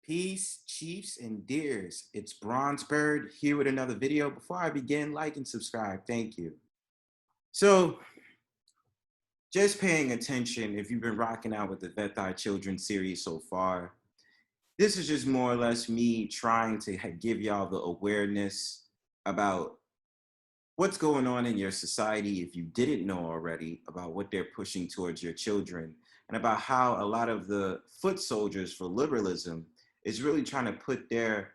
Peace, chiefs and deers. It's Bronzebird here with another video. Before I begin, like and subscribe. Thank you. So, just paying attention, if you've been rocking out with the Vet Thy Children series so far, this is just more or less me trying to give y'all the awareness about what's going on in your society if you didn't know already, about what they're pushing towards your children, and about how a lot of the foot soldiers for liberalism is really trying to put their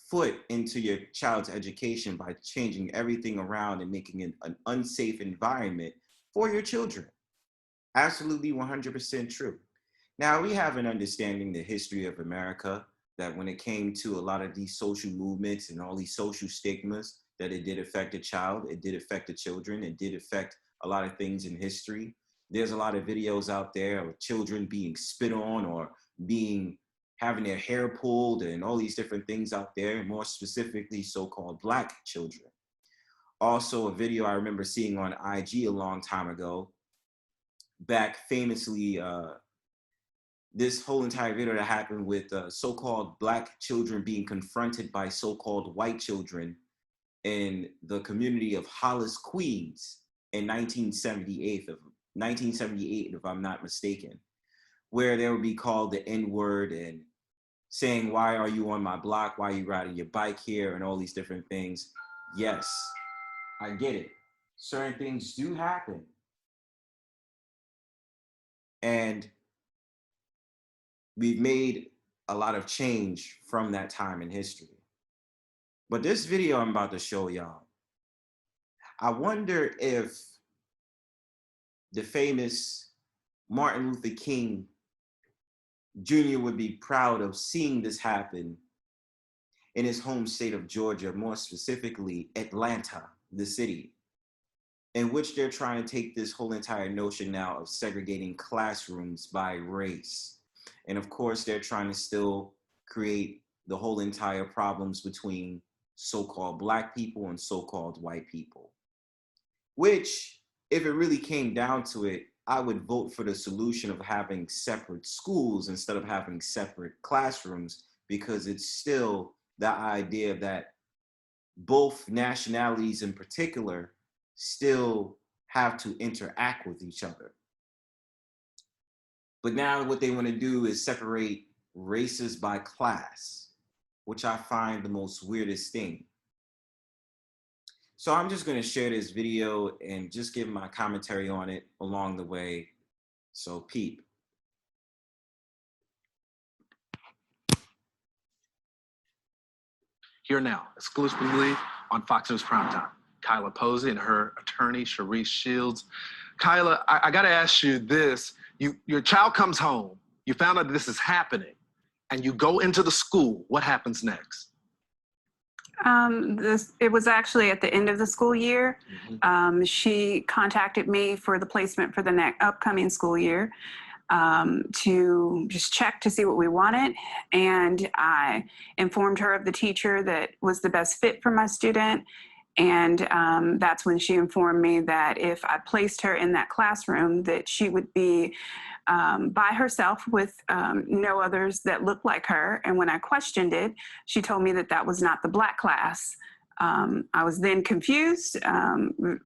foot into your child's education by changing everything around and making it an unsafe environment for your children. Absolutely 100% true. Now, we have an understanding the history of America, that when it came to a lot of these social movements and all these social stigmas, that it did affect the child, it did affect the children, it did affect a lot of things in history. There's a lot of videos out there of children being spit on or having their hair pulled and all these different things out there, and more specifically so-called Black children. Also, a video I remember seeing on IG a long time ago, back famously, this whole entire video that happened with so-called Black children being confronted by so-called white children in the community of Hollis, Queens in 1978, if I'm not mistaken, where they would be called the N-word and saying, why are you on my block? Why are you riding your bike here? And all these different things. Yes, I get it. Certain things do happen. And we've made a lot of change from that time in history. But this video I'm about to show y'all, I wonder if the famous Martin Luther King Jr. would be proud of seeing this happen in his home state of Georgia, more specifically Atlanta, the city, in which they're trying to take this whole entire notion now of segregating classrooms by race. And of course, they're trying to still create the whole entire problems between so-called Black people and so-called white people, which, if it really came down to it, I would vote for the solution of having separate schools instead of having separate classrooms, because it's still the idea that both nationalities in particular still have to interact with each other. But now what they want to do is separate races by class, which I find the most weirdest thing. So I'm just going to share this video and just give my commentary on it along the way. So peep. Here now, exclusively on Fox News Primetime, Kyla Posey and her attorney, Sharice Shields. Kyla, I got to ask you this. Your child comes home, you found out this is happening, and you go into the school. What happens next? It was actually at the end of the school year. She contacted me for the placement for the upcoming school year to just check to see what we wanted. And I informed her of the teacher that was the best fit for my student. And that's when she informed me that if I placed her in that classroom, that she would be by herself with no others that looked like her. And when I questioned it, she told me that that was not the Black class. I was then confused,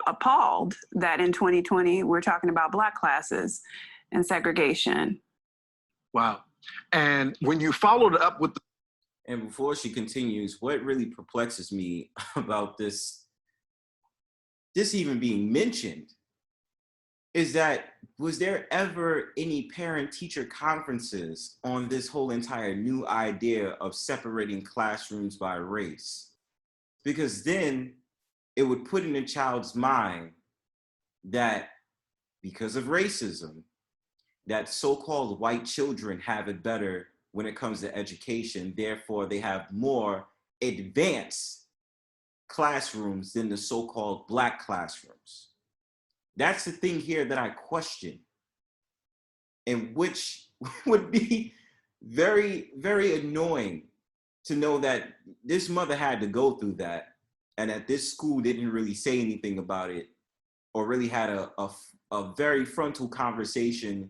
appalled that in 2020, we're talking about Black classes and segregation. Wow. And when you followed up with And before she continues, what really perplexes me about this even being mentioned is that, was there ever any parent-teacher conferences on this whole entire new idea of separating classrooms by race? Because then it would put in a child's mind that because of racism, that so-called white children have it better when it comes to education, therefore they have more advanced classrooms than the so-called Black classrooms. That's the thing here that I question, and which would be very, very annoying to know that this mother had to go through that, and that this school didn't really say anything about it, or really had a very frontal conversation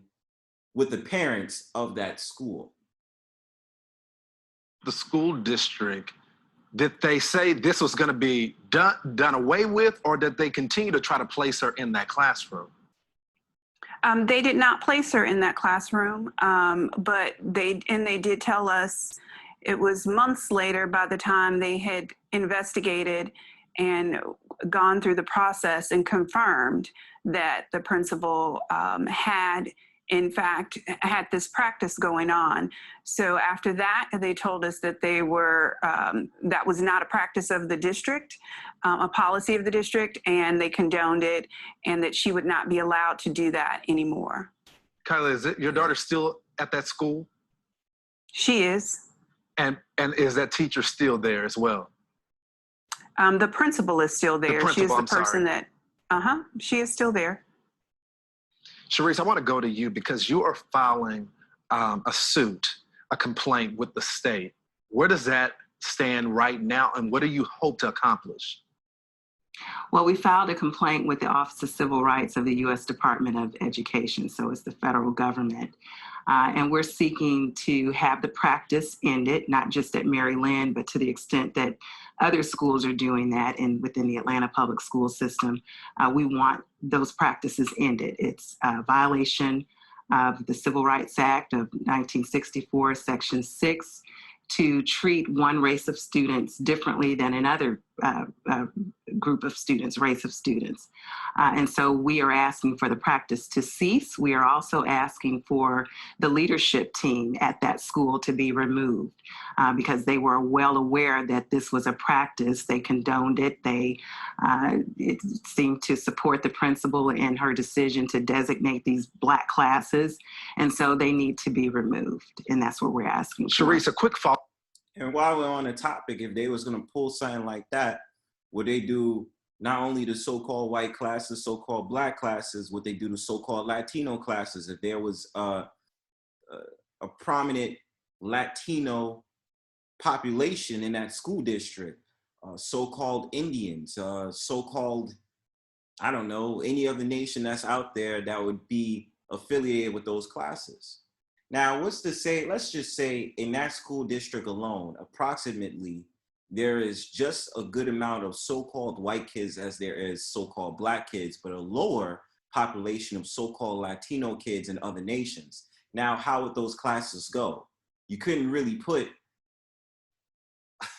with the parents of that school. The school district, did they say this was going to be done away with, or did they continue to try to place her in that classroom? They did not place her in that classroom, but they did tell us it was months later by the time they had investigated and gone through the process and confirmed that the principal had in fact had this practice going on. So after that, they told us that they were that was not a practice of the district, a policy of the district, and they condoned it, and that she would not be allowed to do that anymore. Kyla, is your daughter still at that school? She is. And is that teacher still there as well? The principal is still there. She is the person that, she is still there. Sharice, I want to go to you because you are filing a suit, a complaint with the state. Where does that stand right now, and what do you hope to accomplish? Well, we filed a complaint with the Office of Civil Rights of the U.S. Department of Education, so it's the federal government. And we're seeking to have the practice ended, not just at Mary Lynn, but to the extent that other schools are doing that and within the Atlanta public school system. We want those practices ended. It's a violation of the Civil Rights Act of 1964, Section 6, to treat one race of students differently than another group of students, race of students. And so we are asking for the practice to cease. We are also asking for the leadership team at that school to be removed because they were well aware that this was a practice. They condoned it. It seemed to support the principal in her decision to designate these Black classes. And so they need to be removed. And that's what we're asking for. Sharice, a quick follow. And while we're on the topic, if they was going to pull something like that, would they do not only the so-called white classes, so-called Black classes, would they do the so-called Latino classes? If there was a prominent Latino population in that school district, so-called Indians, so-called, I don't know, any other nation that's out there that would be affiliated with those classes. Now, what's to say, let's just say in that school district alone, approximately, there is just a good amount of so-called white kids as there is so-called Black kids, but a lower population of so-called Latino kids in other nations. Now, how would those classes go? You couldn't really put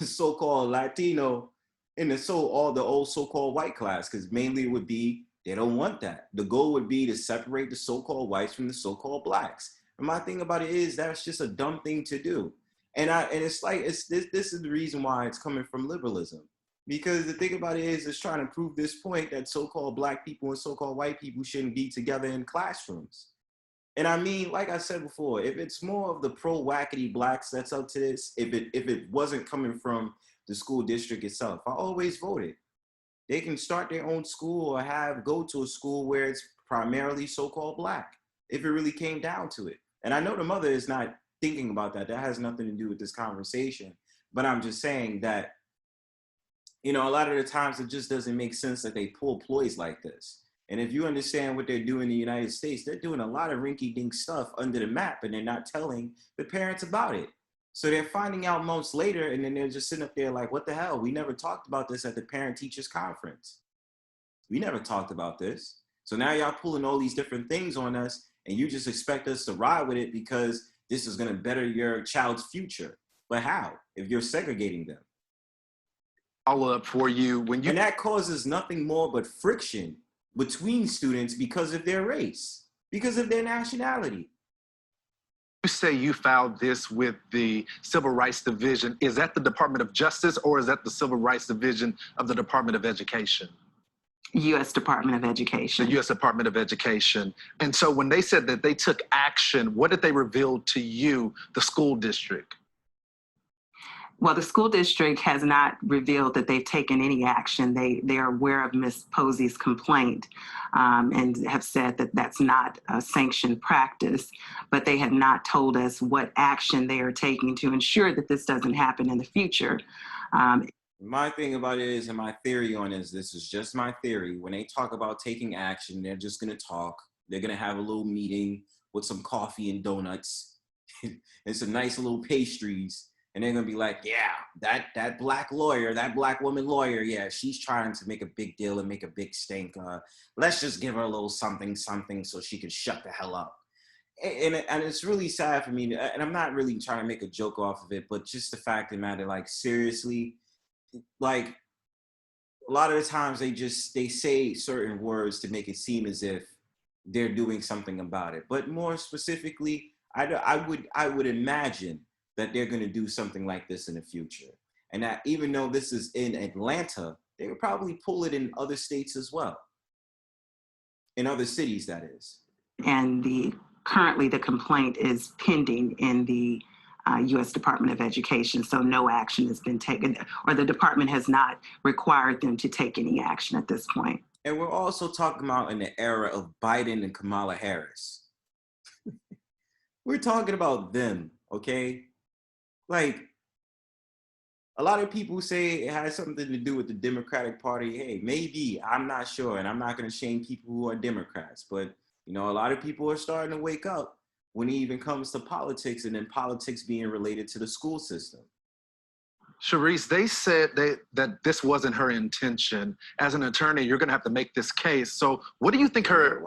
so-called Latino in all the old so-called white class, because mainly it would be, they don't want that. The goal would be to separate the so-called whites from the so-called Blacks. And my thing about it is that's just a dumb thing to do. And it's like, this is the reason why it's coming from liberalism. Because the thing about it is it's trying to prove this point that so-called Black people and so-called white people shouldn't be together in classrooms. And I mean, like I said before, if it's more of the pro-wackety Blacks that's up to this, if it wasn't coming from the school district itself, I always voted. They can start their own school or go to a school where it's primarily so-called Black, if it really came down to it. And I know the mother is not thinking about that. That has nothing to do with this conversation. But I'm just saying that, you know, a lot of the times it just doesn't make sense that they pull ploys like this. And if you understand what they're doing in the United States, they're doing a lot of rinky-dink stuff under the map, and they're not telling the parents about it. So they're finding out months later, and then they're just sitting up there like, what the hell? We never talked about this at the parent-teachers conference. We never talked about this. So now y'all pulling all these different things on us, and you just expect us to ride with it because this is gonna better your child's future. But how, if you're segregating them? Follow up for you. And that causes nothing more but friction between students because of their race, because of their nationality. You say you filed this with the Civil Rights Division. Is that the Department of Justice, or is that the Civil Rights Division of the Department of Education? U.S. Department of Education. The U.S. Department of Education. And so when they said that they took action, what did they reveal to you, the school district? Well, the school district has not revealed that they've taken any action. They are aware of Ms. Posey's complaint and have said that that's not a sanctioned practice, but they have not told us what action they are taking to ensure that this doesn't happen in the future. My thing about it is, and my theory on this is just my theory. When they talk about taking action, they're just gonna talk. They're gonna have a little meeting with some coffee and donuts and some nice little pastries. And they're gonna be like, yeah, that black lawyer, that black woman lawyer, yeah, she's trying to make a big deal and make a big stink. Let's just give her a little something so she can shut the hell up. And it's really sad for me, and I'm not really trying to make a joke off of it, but just the fact of the matter, like, seriously, like, a lot of the times they say certain words to make it seem as if they're doing something about it. But more specifically, I would imagine that they're going to do something like this in the future. And that even though this is in Atlanta, they would probably pull it in other states as well. In other cities, that is. And currently the complaint is pending in the U.S. Department of Education, so no action has been taken, or the department has not required them to take any action at this point. And we're also talking about in the era of Biden and Kamala Harris. We're talking about them, okay? Like, a lot of people say it has something to do with the Democratic Party. Hey, maybe, I'm not sure, and I'm not going to shame people who are Democrats, but you know, a lot of people are starting to wake up when it even comes to politics, and then politics being related to the school system. Sharice, they said that this wasn't her intention. As an attorney, you're going to have to make this case. So what do you think her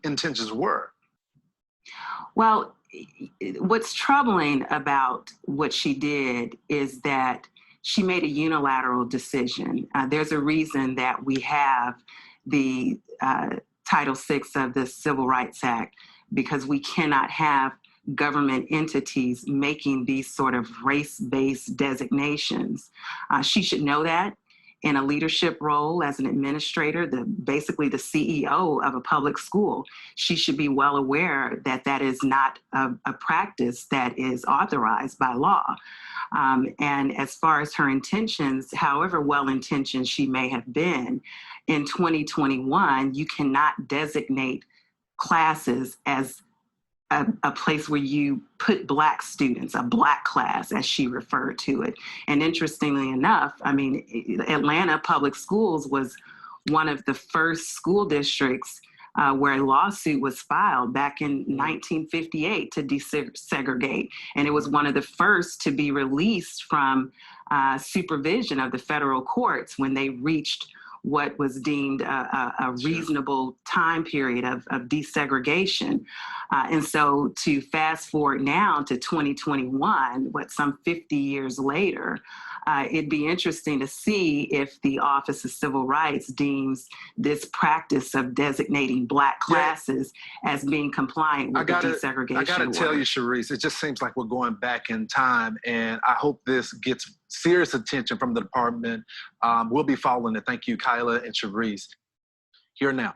intentions were? Well, what's troubling about what she did is that she made a unilateral decision. There's a reason that we have the Title VI of the Civil Rights Act, because we cannot have government entities making these sort of race-based designations. She should know that. In a leadership role as an administrator, basically the CEO of a public school, she should be well aware that that is not a practice that is authorized by law. And as far as her intentions, however well-intentioned she may have been, in 2021, you cannot designate classes as a place where you put Black students, a Black class, as she referred to it. And interestingly enough, I mean, Atlanta Public Schools was one of the first school districts where a lawsuit was filed back in 1958 to desegregate. And it was one of the first to be released from supervision of the federal courts when they reached what was deemed a reasonable time period of desegregation. And so to fast forward now to 2021, some 50 years later, it'd be interesting to see if the Office of Civil Rights deems this practice of designating Black classes as being compliant with the desegregation. I gotta tell you, Sharice, it just seems like we're going back in time, and I hope this gets serious attention from the department. We'll be following it. Thank you, Kyla and Sharice. Here now.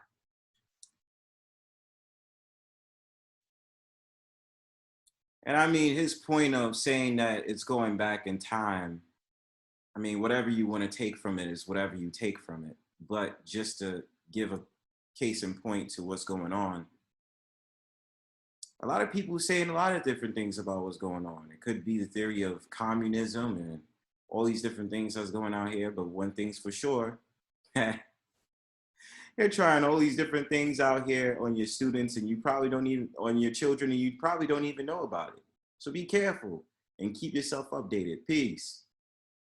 And I mean, his point of saying that it's going back in time, I mean, whatever you want to take from it is whatever you take from it. But just to give a case in point to what's going on, a lot of people saying a lot of different things about what's going on. It could be the theory of communism and all these different things that's going on here. But one thing's for sure, they're trying all these different things out here on your students, and you probably don't even, on your children, and you probably don't even know about it. So be careful and keep yourself updated. Peace.